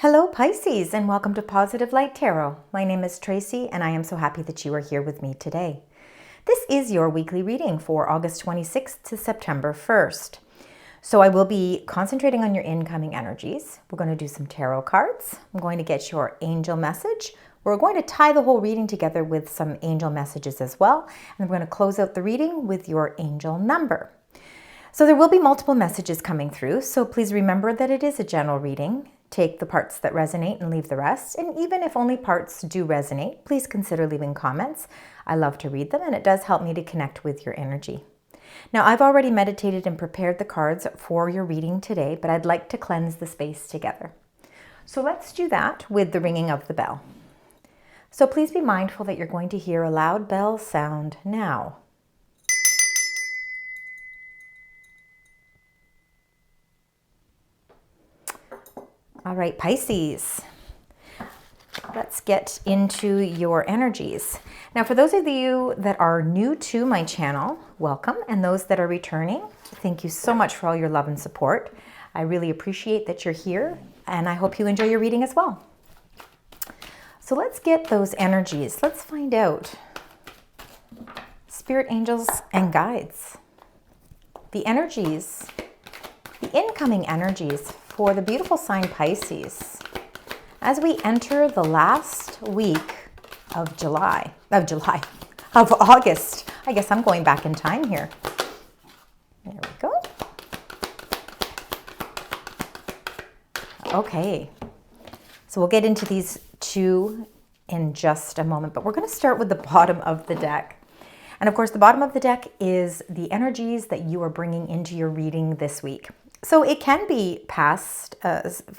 Hello Pisces, and welcome to Positive Light Tarot. My name is Tracy and I am so happy that you are here with me today. This is your weekly reading for August 26th to September 1st. So I will be concentrating on your incoming energies. We're going to do some tarot cards. I'm going to get your angel message. We're going to tie the whole reading together with some angel messages as well. And we're going to close out the reading with your angel number. So there will be multiple messages coming through, so please remember that it is a general reading. Take the parts that resonate and leave the rest. And even if only parts do resonate, please consider leaving comments. I love to read them and it does help me to connect with your energy. Now, I've already meditated and prepared the cards for your reading today, but I'd like to cleanse the space together. So let's do that with the ringing of the bell. So please be mindful that you're going to hear a loud bell sound now. All right, Pisces, let's get into your energies. Now, for those of you that are new to my channel, welcome. And those that are returning, thank you so much for all your love and support. I really appreciate that you're here, and I hope you enjoy your reading as well. So let's get those energies. Let's find out. Spirit angels and guides. The energies, the incoming energies for the beautiful sign Pisces as we enter the last week of August. I guess I'm going back in time here. There we go. Okay, so we'll get into these two in just a moment, but we're going to start with the bottom of the deck. And of course, the bottom of the deck is the energies that you are bringing into your reading this week. So it can be past,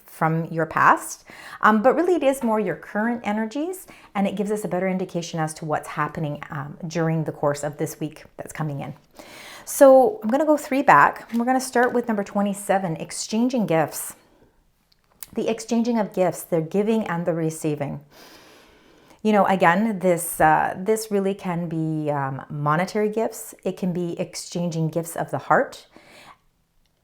from your past, but really it is more your current energies, and it gives us a better indication as to what's happening during the course of this week that's coming in. So I'm going to go 3 back, and we're going to start with number 27, exchanging gifts. The exchanging of gifts, the giving and the receiving. You know, again, this really can be monetary gifts. It can be exchanging gifts of the heart,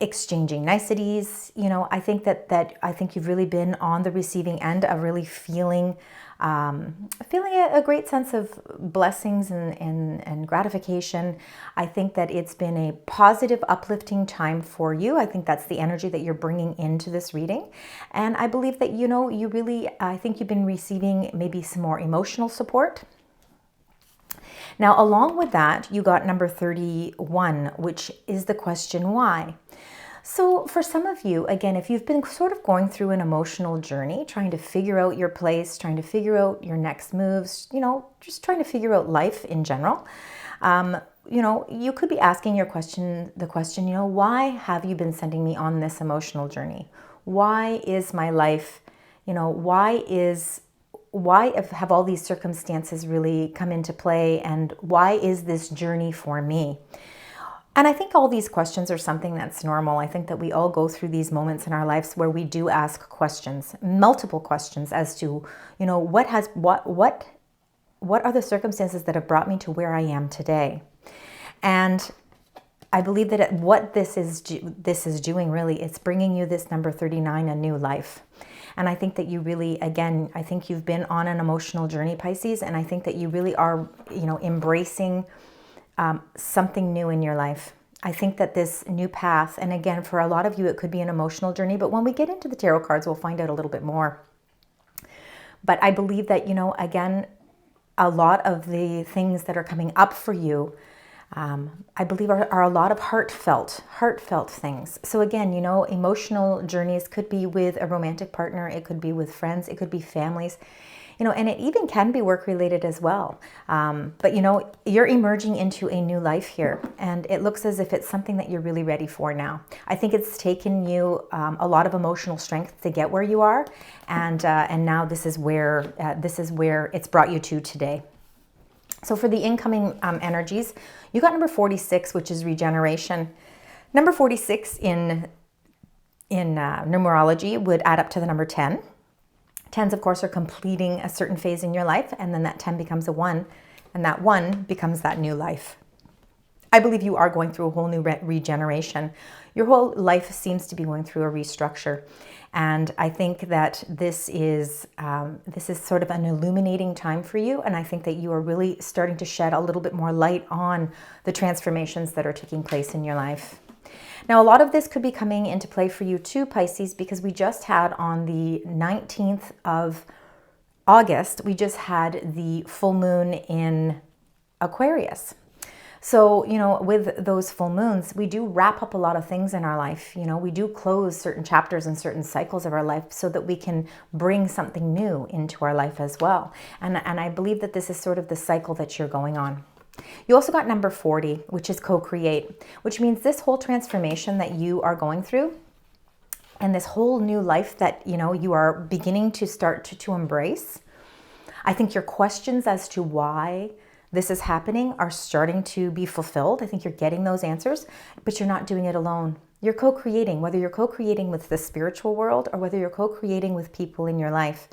exchanging niceties. You know, I think I think you've really been on the receiving end of really feeling a great sense of blessings and gratification. I think that it's been a positive, uplifting time for you. I think that's the energy that you're bringing into this reading. And I believe that, you know, I think you've been receiving maybe some more emotional support. Now, along with that, you got number 31, which is the question why. So for some of you, again, if you've been sort of going through an emotional journey, trying to figure out your place, trying to figure out your next moves, you know, just trying to figure out life in general, you know, you could be asking the question, you know, why have you been sending me on this emotional journey? Why is my life, you know, why have all these circumstances really come into play, and why is this journey for me? And I think all these questions are something that's normal. I think that we all go through these moments in our lives where we do ask questions, multiple questions as to, you know, what are the circumstances that have brought me to where I am today? And I believe that what this is doing really, it's bringing you this number 39, a new life. And I think that you really, again, I think you've been on an emotional journey, Pisces, and I think that you really are, you know, embracing something new in your life. I think that this new path, and again, for a lot of you, it could be an emotional journey, but when we get into the tarot cards, we'll find out a little bit more. But I believe that, you know, again, a lot of the things that are coming up for you, I believe are a lot of heartfelt things. So again, you know, emotional journeys could be with a romantic partner, it could be with friends, it could be families, you know, and it even can be work related as well. But, you know, you're emerging into a new life here, and it looks as if it's something that you're really ready for now. I think it's taken you a lot of emotional strength to get where you are, and now this is where it's brought you to today. So for the incoming energies, you got number 46, which is regeneration. Number 46 in numerology would add up to the number 10. 10s, of course, are completing a certain phase in your life, and then that 10 becomes a 1, and that 1 becomes that new life. I believe you are going through a whole new regeneration. Your whole life seems to be going through a restructure. And I think that this is sort of an illuminating time for you. And I think that you are really starting to shed a little bit more light on the transformations that are taking place in your life. Now, a lot of this could be coming into play for you too, Pisces, because we just had on the 19th of August, we just had the full moon in Aquarius. So, with those full moons, we do wrap up a lot of things in our life. We do close certain chapters and certain cycles of our life so that we can bring something new into our life as well. And I believe that this is sort of the cycle that you're going on. You also got number 40, which is co-create, which means this whole transformation that you are going through and this whole new life that, you are beginning to start to embrace. I think your questions as to why this is happening are starting to be fulfilled. I think you're getting those answers, but you're not doing it alone. You're co-creating, whether you're co-creating with the spiritual world or whether you're co-creating with people in your life.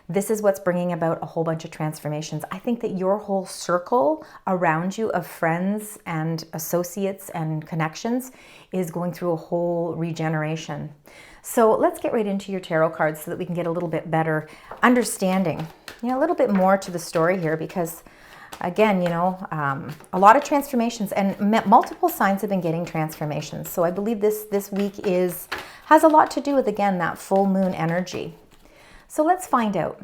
This is what's bringing about a whole bunch of transformations. I think that your whole circle around you of friends and associates and connections is going through a whole regeneration. So let's get right into your tarot cards so that we can get a little bit better understanding, a little bit more to the story here, because again, a lot of transformations and multiple signs have been getting transformations. So I believe this week has a lot to do with, again, that full moon energy. So let's find out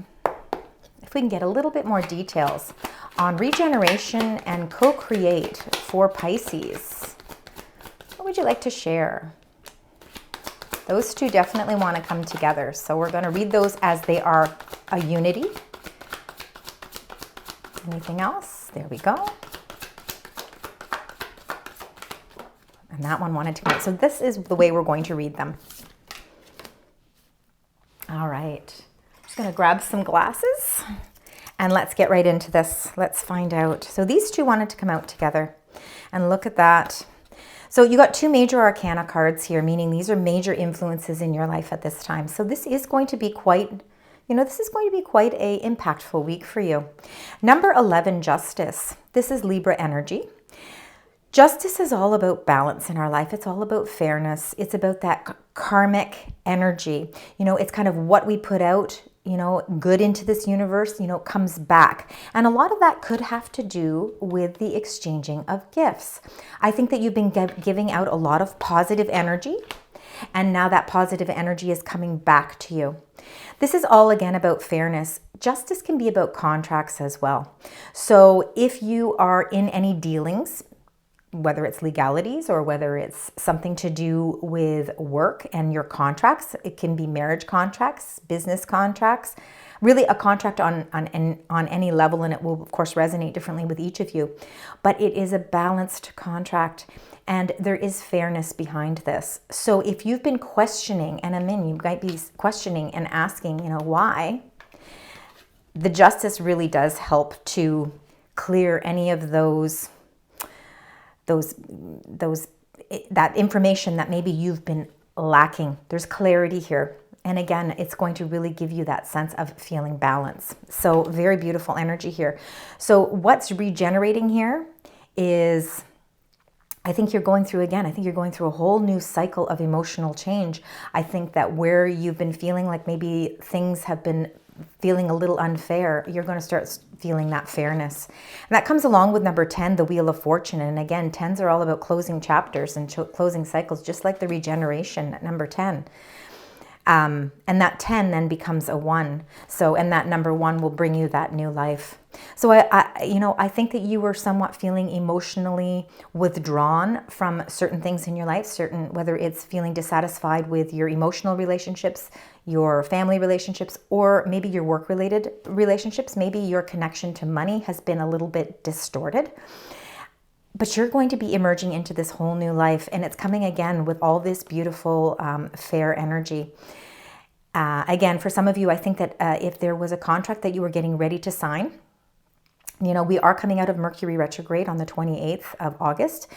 if we can get a little bit more details on regeneration and co-create for Pisces. What would you like to share? Those two definitely want to come together. So we're going to read those as they are a unity. Anything else? There we go. And that one wanted to come out. So this is the way we're going to read them. All right. I'm just going to grab some glasses and let's get right into this. Let's find out. So these two wanted to come out together and look at that. So you got two major arcana cards here, meaning these are major influences in your life at this time. So this is going to be quite a impactful week for you. Number 11, Justice. This is Libra energy. Justice is all about balance in our life. It's all about fairness. It's about that karmic energy. It's kind of what we put out, good into this universe, comes back. And a lot of that could have to do with the exchanging of gifts. I think that you've been giving out a lot of positive energy, and now that positive energy is coming back to you. This is all, again, about fairness. Justice can be about contracts as well. So if you are in any dealings, whether it's legalities or whether it's something to do with work and your contracts, it can be marriage contracts, business contracts, really a contract on any level, and it will, of course, resonate differently with each of you. But it is a balanced contract, and there is fairness behind this. So if you've been questioning, and you might be questioning and asking, why, the justice really does help to clear any of that information that maybe you've been lacking. There's clarity here. And again, it's going to really give you that sense of feeling balance. So very beautiful energy here. So what's regenerating here is, I think you're going through a whole new cycle of emotional change. I think that where you've been feeling like maybe things have been feeling a little unfair, you're going to start feeling that fairness. And that comes along with number 10, the Wheel of Fortune. And again, 10s are all about closing chapters and closing cycles, just like the regeneration at number 10. And that 10 then becomes a 1. So, and that number 1 will bring you that new life. So I think that you were somewhat feeling emotionally withdrawn from certain things in your life, whether it's feeling dissatisfied with your emotional relationships, your family relationships, or maybe your work-related relationships. Maybe your connection to money has been a little bit distorted. But you're going to be emerging into this whole new life, and it's coming again with all this beautiful, fair energy. Again, for some of you, I think that if there was a contract that you were getting ready to sign, we are coming out of Mercury retrograde on the 28th of August.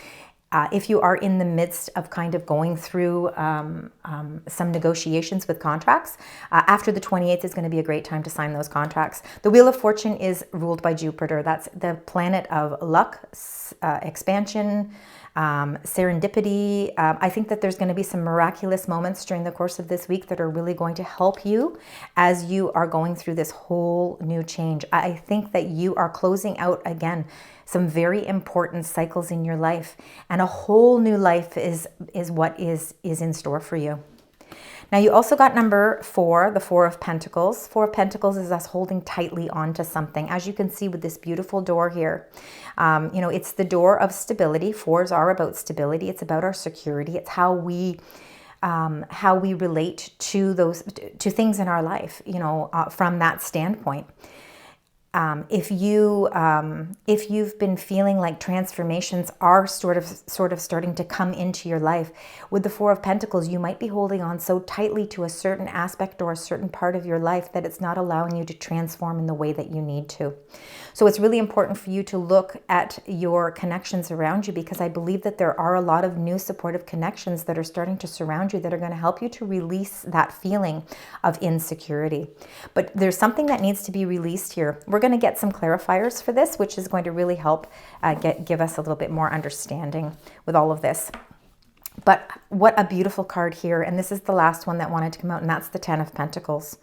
If you are in the midst of kind of going through some negotiations with contracts, after the 28th is going to be a great time to sign those contracts. The Wheel of Fortune is ruled by Jupiter. That's the planet of luck, expansion, serendipity. I think that there's going to be some miraculous moments during the course of this week that are really going to help you as you are going through this whole new change. I think that you are closing out again some very important cycles in your life, and a whole new life is what is in store for you. Now you also got number 4, the 4 of Pentacles. 4 of Pentacles is us holding tightly onto something. As you can see with this beautiful door here, it's the door of stability. 4s are about stability. It's about our security. It's how we relate to things in our life, from that standpoint. If you've been feeling like transformations are sort of starting to come into your life, with the 4 of Pentacles, you might be holding on so tightly to a certain aspect or a certain part of your life that it's not allowing you to transform in the way that you need to. So it's really important for you to look at your connections around you, because I believe that there are a lot of new supportive connections that are starting to surround you that are going to help you to release that feeling of insecurity. But there's something that needs to be released here. We're going to get some clarifiers for this, which is going to really help give us a little bit more understanding with all of this. But what a beautiful card here. And this is the last one that wanted to come out, and that's the 10 of Pentacles.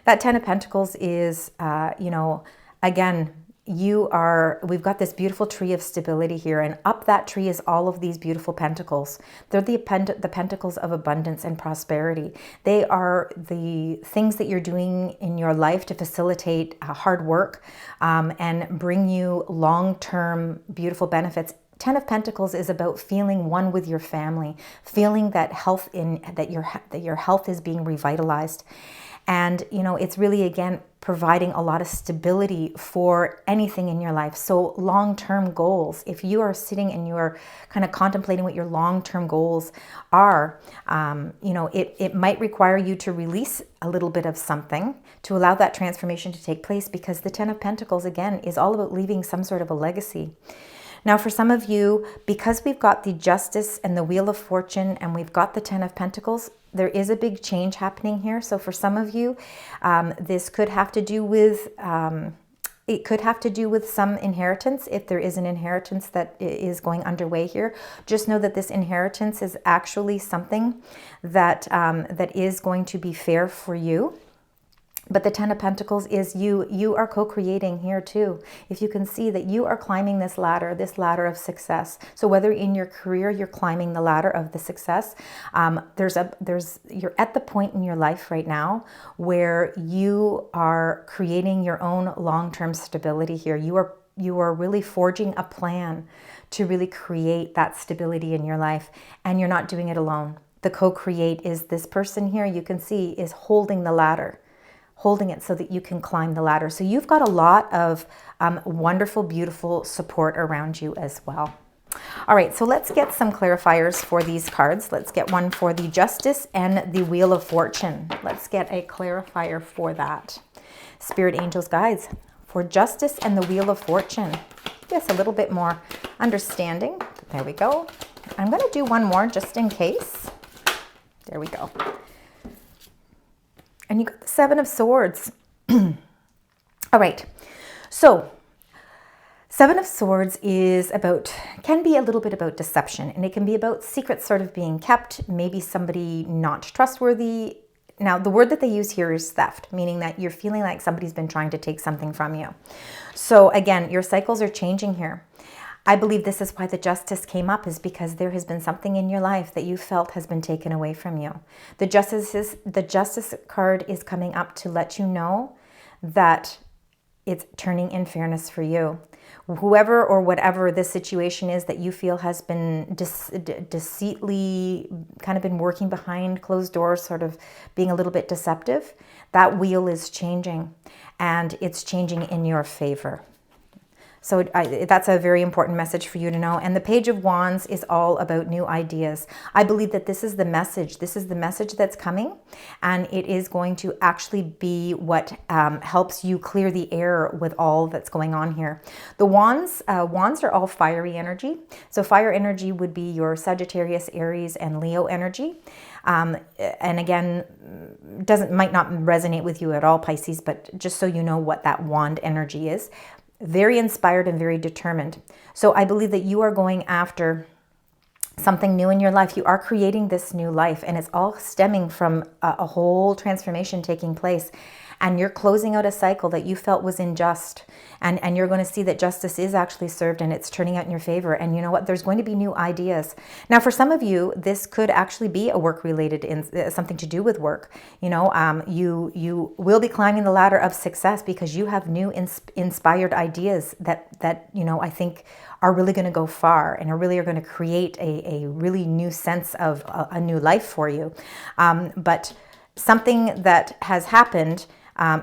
That 10 of Pentacles is, again, we've got this beautiful tree of stability here, and up that tree is all of these beautiful pentacles. They're the pentacles of abundance and prosperity. They are the things that you're doing in your life to facilitate hard work and bring you long-term beautiful benefits. 10 of Pentacles is about feeling one with your family, feeling that your health is being revitalized. And, it's really, again, providing a lot of stability for anything in your life. So long-term goals, if you are sitting and you're kind of contemplating what your long-term goals are, it might require you to release a little bit of something to allow that transformation to take place, because the 10 of Pentacles, again, is all about leaving some sort of a legacy. Now, for some of you, because we've got the Justice and the Wheel of Fortune, and we've got the 10 of Pentacles, there is a big change happening here. So for some of you, this could have to do with, some inheritance. If there is an inheritance that is going underway here, just know that this inheritance is actually something that is going to be fair for you. But the 10 of Pentacles is you are co-creating here too. If you can see that you are climbing this ladder of success. So whether in your career you're climbing the ladder of the success, you're at the point in your life right now where you are creating your own long-term stability here. You are really forging a plan to really create that stability in your life, and you're not doing it alone. The co-create is this person here, you can see, is holding the ladder. Holding it so that you can climb the ladder. So you've got a lot of wonderful, beautiful support around you as well. All right, so let's get some clarifiers for these cards. Let's get one for the Justice and the Wheel of Fortune. Let's get a clarifier for that. Spirit, angels, guides, for Justice and the Wheel of Fortune. Yes, a little bit more understanding. There we go. I'm going to do one more just in case. There we go. And you got the 7 of Swords. All right. So 7 of Swords can be a little bit about deception, and it can be about secrets sort of being kept, maybe somebody not trustworthy. Now, the word that they use here is theft, meaning that you're feeling like somebody's been trying to take something from you. So again, your cycles are changing here. I believe this is why the Justice came up, is because there has been something in your life that you felt has been taken away from you. The Justice card is coming up to let you know that it's turning in fairness for you. Whoever or whatever this situation is that you feel has been deceitfully kind of been working behind closed doors, sort of being a little bit deceptive, that wheel is changing, and it's changing in your favor. So that's a very important message for you to know. And the Page of Wands is all about new ideas. I believe that this is the message. This is the message that's coming, and it is going to actually be what helps you clear the air with all that's going on here. The wands are all fiery energy. So fire energy would be your Sagittarius, Aries, and Leo energy. And again, might not resonate with you at all, Pisces, but just so you know what that wand energy is. Very inspired and very determined. So I believe that you are going after something new in your life. You are creating this new life, and it's all stemming from a whole transformation taking place. And you're closing out a cycle that you felt was unjust. And you're going to see that justice is actually served, and it's turning out in your favor. And you know what? There's going to be new ideas. Now, for some of you, this could actually be a work-related, something to do with work. You know, you will be climbing the ladder of success because you have new inspired ideas that you know, I think are really going to go far and are going to create a really new sense of a new life for you. But something that has happened,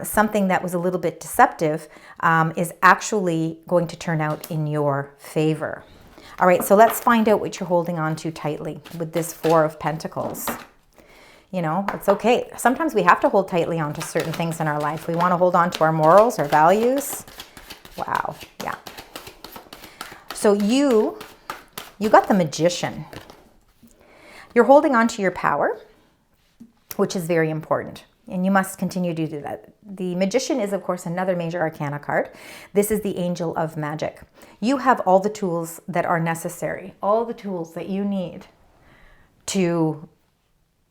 something that was a little bit deceptive, is actually going to turn out in your favor. All right, so let's find out what you're holding on to tightly with this Four of Pentacles. You know, it's okay. Sometimes we have to hold tightly on to certain things in our life. We want to hold on to our morals, our values. Wow, yeah. So you got the Magician. You're holding on to your power, which is very important. And you must continue to do that. The Magician is, of course, another major arcana card. This is the Angel of Magic. You have all the tools that are necessary, all the tools that you need to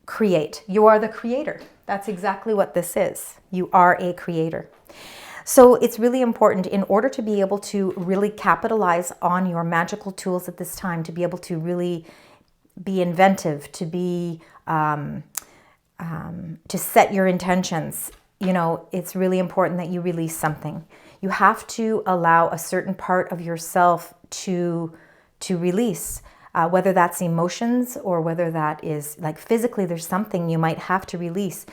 create. You are the creator. That's exactly what this is. You are a creator. So it's really important, in order to be able to really capitalize on your magical tools at this time, to be able to really be inventive, to be to set your intentions. You know, it's really important that you release something. You have to allow a certain part of yourself to release, whether that's emotions or whether that is like physically, there's something you might have to release,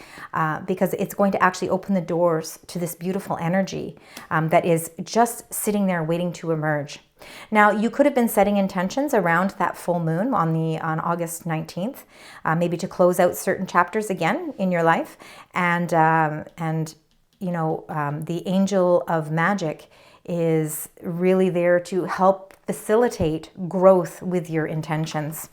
because it's going to actually open the doors to this beautiful energy that is just sitting there waiting to emerge. Now, you could have been setting intentions around that full moon on August 19th, maybe to close out certain chapters again in your life. And you know, the Angel of Magic is really there to help facilitate growth with your intentions.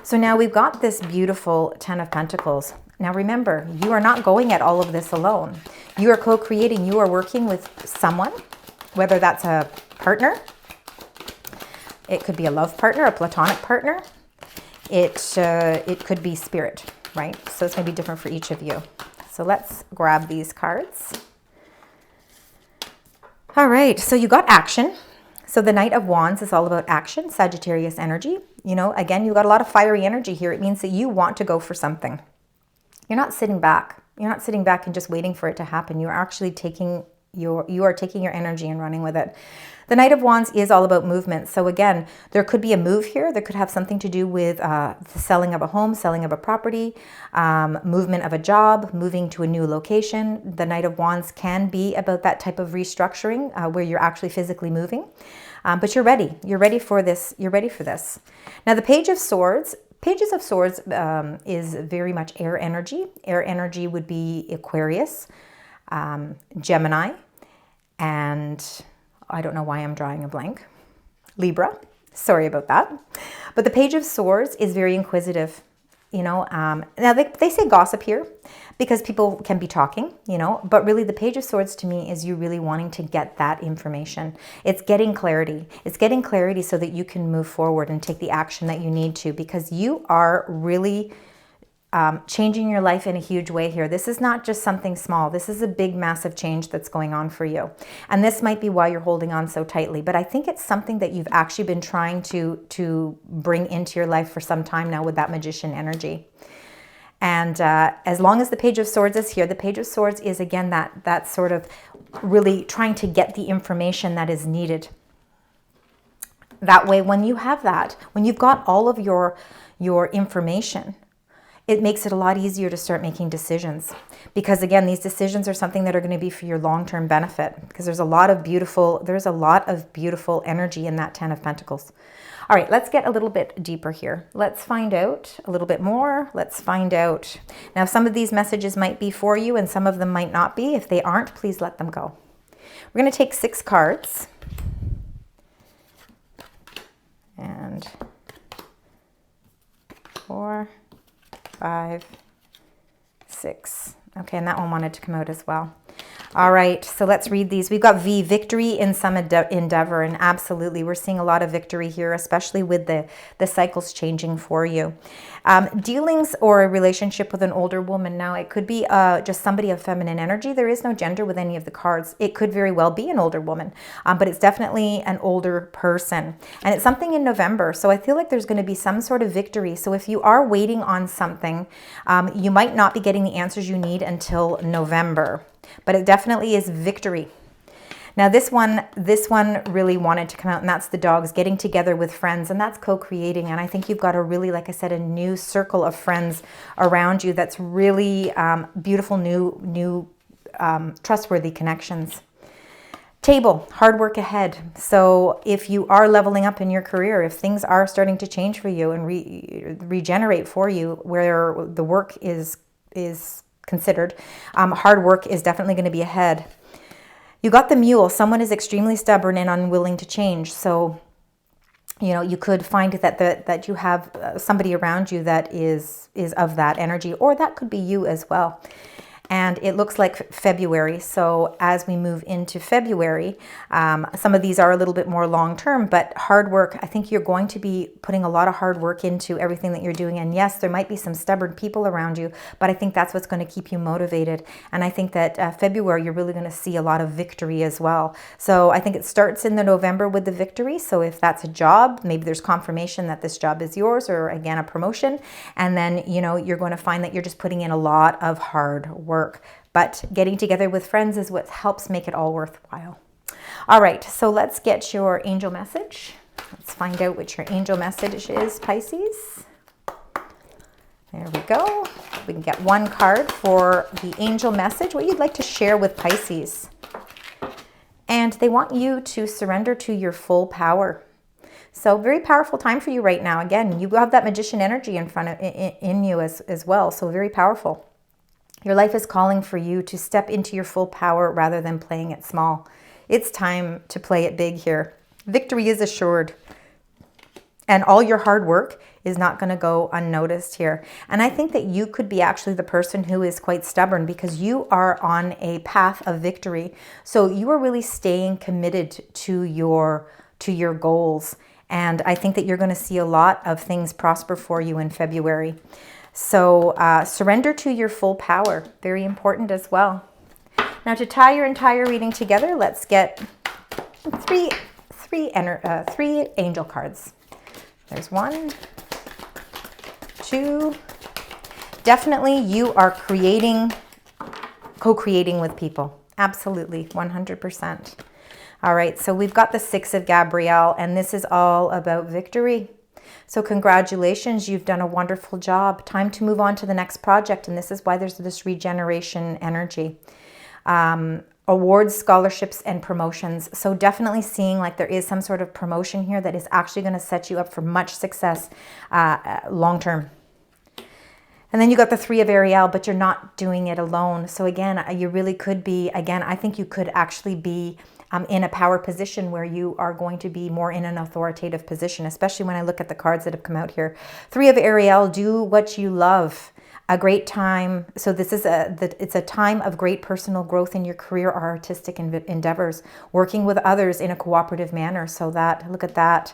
So now we've got this beautiful Ten of Pentacles. Now remember, you are not going at all of this alone. You are co-creating. You are working with someone, whether that's a partner. It could be a love partner, a platonic partner. It could be spirit, right? So it's going to be different for each of you. So let's grab these cards. All right, so you got action. So the Knight of Wands is all about action, Sagittarius energy. You know, again, you got a lot of fiery energy here. It means that you want to go for something. You're not sitting back. You're not sitting back and just waiting for it to happen. You're actually taking your energy and running with it. The Knight of Wands is all about movement. So again, there could be a move here. There could have something to do with the selling of a home, selling of a property, movement of a job, moving to a new location. The Knight of Wands can be about that type of restructuring where you're actually physically moving. But you're ready. You're ready for this. You're ready for this. Now, the Page of Swords. Pages of Swords is very much air energy. Air energy would be Aquarius, Gemini, and I don't know why I'm drawing a blank. Libra. Sorry about that. But the Page of Swords is very inquisitive. You know, now they say gossip here because people can be talking, you know, but really the Page of Swords to me is you really wanting to get that information. It's getting clarity. It's getting clarity so that you can move forward and take the action that you need to, because you are really changing your life in a huge way here. This is not just something small. This is a big, massive change that's going on for you. And this might be why you're holding on so tightly. But I think it's something that you've actually been trying to bring into your life for some time now with that Magician energy. And as long as the Page of Swords is here, the Page of Swords is, again, that sort of really trying to get the information that is needed. That way, when you have that, when you've got all of your information, it makes it a lot easier to start making decisions. Because again, these decisions are something that are going to be for your long-term benefit, because there's a lot of beautiful energy in that 10 of Pentacles. All right, let's get a little bit deeper here. Let's find out a little bit more. Let's find out. Now, some of these messages might be for you and some of them might not be. If they aren't, please let them go. We're going to take 6 cards. And 4, 5, 6. Okay, and that one wanted to come out as well. All right, so let's read these. We've got V, victory in some endeavor, and absolutely, we're seeing a lot of victory here, especially with the cycles changing for you. Dealings or a relationship with an older woman. Now, it could be just somebody of feminine energy. There is no gender with any of the cards. It could very well be an older woman, but it's definitely an older person. And it's something in November, so I feel like there's going to be some sort of victory. So if you are waiting on something, you might not be getting the answers you need until November. But it definitely is victory. Now this one really wanted to come out, and that's the dogs getting together with friends, and that's co-creating. And I think you've got a really, like I said, a new circle of friends around you that's really beautiful, new trustworthy connections. Table, hard work ahead. So if you are leveling up in your career, if things are starting to change for you and regenerate for you, where the work is considered, hard work is definitely going to be ahead. You got the Mule. Someone is extremely stubborn and unwilling to change. So, you know, you could find that you have somebody around you that is of that energy, or that could be you as well. And it looks like February. So as we move into February, some of these are a little bit more long-term, but hard work, I think you're going to be putting a lot of hard work into everything that you're doing. And yes, there might be some stubborn people around you, but I think that's what's going to keep you motivated. And I think that February, you're really going to see a lot of victory as well. So I think it starts in the November with the victory. So if that's a job, maybe there's confirmation that this job is yours, or again, a promotion. And then, you know, you're going to find that you're just putting in a lot of hard work. But getting together with friends is what helps make it all worthwhile. All right, so let's get your angel message. Let's find out what your angel message is, Pisces. There we go. We can get one card for the angel message, what you'd like to share with Pisces. And they want you to surrender to your full power. So very powerful time for you right now. Again, you have that magician energy in you as well, so very powerful. Your life is calling for you to step into your full power rather than playing it small. It's time to play it big here. Victory is assured. And all your hard work is not going to go unnoticed here. And I think that you could be actually the person who is quite stubborn, because you are on a path of victory. So you are really staying committed to your goals. And I think that you're going to see a lot of things prosper for you in February. So surrender to your full power. Very important as well. Now, to tie your entire reading together, let's get three angel cards. There's 1, 2. Definitely you are co-creating with people. Absolutely, 100%. All right, so we've got the 6 of Gabrielle, and this is all about victory. So congratulations, you've done a wonderful job. Time to move on to the next project, and this is why there's this regeneration energy. Awards, scholarships, and promotions. So definitely seeing like there is some sort of promotion here that is actually going to set you up for much success long-term. And then you got the 3 of Ariel, but you're not doing it alone. So again, you really could be, again, I think you could actually be in a power position where you are going to be more in an authoritative position, especially when I look at the cards that have come out here. 3 of Ariel, do what you love. A great time. So this is it's a time of great personal growth in your career or artistic endeavors, working with others in a cooperative manner. So that, look at that.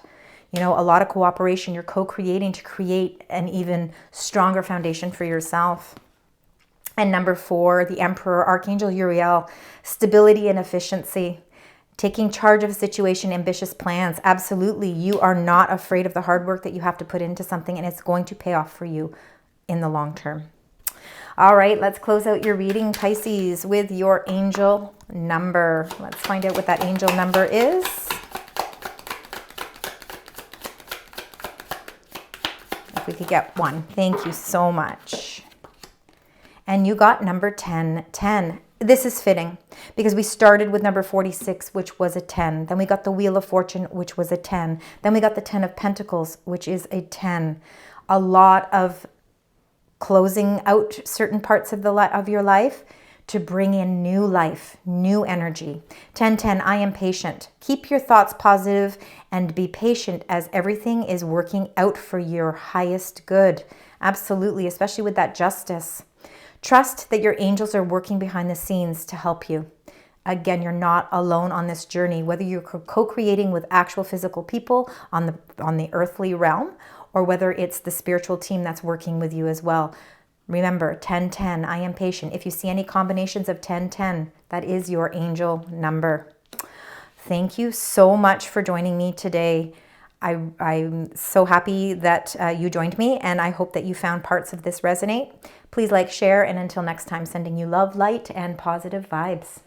You know, a lot of cooperation. You're co-creating to create an even stronger foundation for yourself. And number 4, the Emperor, Archangel Uriel, stability and efficiency. Taking charge of a situation, ambitious plans. Absolutely. You are not afraid of the hard work that you have to put into something, and it's going to pay off for you in the long term. All right, let's close out your reading, Pisces, with your angel number. Let's find out what that angel number is. If we could get 1. Thank you so much. and you got number 1010. This is fitting because we started with number 46, which was a 10. Then we got the Wheel of Fortune, which was a 10. Then we got the 10 of Pentacles, which is a 10. A lot of closing out certain parts of your life to bring in new life, new energy. 1010, I am patient. Keep your thoughts positive and be patient as everything is working out for your highest good. Absolutely, especially with that justice. Trust that your angels are working behind the scenes to help you. Again, you're not alone on this journey, whether you're co-creating with actual physical people on the earthly realm, or whether it's the spiritual team that's working with you as well. Remember, 1010, I am patient. If you see any combinations of 1010, that is your angel number. Thank you so much for joining me today. I'm so happy that you joined me, and I hope that you found parts of this resonate. Please like, share, and until next time, sending you love, light, and positive vibes.